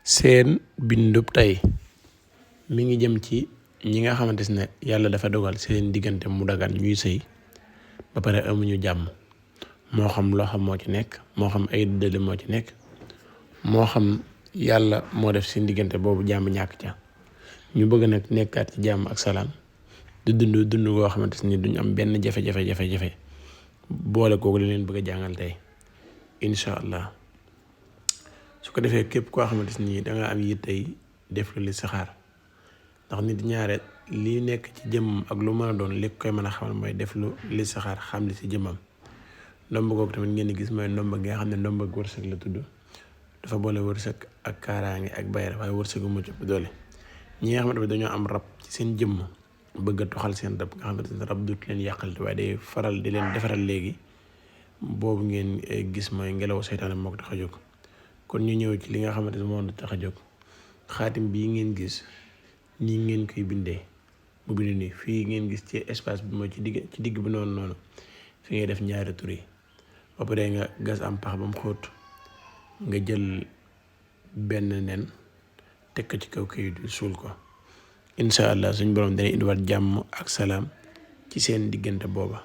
seen bindub tey mi ngi jëm ci ñi nga xamante ne yàlla dafa dogal seen diggante mu dagan ñuy sëy ba pare amuñu jàmm moo xam loo xam moo ci nekk moo xam ay dëdale moo ci nekk moo xam yàlla moo def seen diggante boobu jàmm ñàkk ca ñu bëgg nag nekkaat ci jàmm ak salaam di dund goo xamante ni duñ am benn jafe-jafe boole kooku li leen bëgg a jàngal tey incha allah su ko defee képp koo xamante ni danga am yitte tey def lu listixaar ndax nit ñaare li nekk ci jëmmam ak lu mën a doon li koy mën a xamal mooy def lu listixaar xam li ci jëmmam ndomb googu tamit ngeen di gis mooy ndomb gi nga xam ne ndomb wërsëg la tudd dafa boole wërsëg ak kaaraange ak bayra waaye wërsëgu mucc ëpp doole ñi nga xamante ne dañoo am rab ci seen jëmm bëgg a toxal seen rab nga xamante ne rab dut leen yàqal waaye day faral di leen defaral léegi boobu ngeen gis mooy ngelaw seytaane moo ko tax a jóg kon ñu ñëw ci li nga xamante ne moo tax a jóg xaatim bii ngeen gis nii ngeen koy bindee mu bind nii fii ngeen gis ci espace bi mooy ci digg bi noonu fi ngay def ñaari tur yi ba pare nga gas am pax ba mu xóot nga jël benn nen teg ko ci kaw kayit bi suul ko incha allah suñ borom dana indiwaat jàmm ak salaam ci seen diggante booba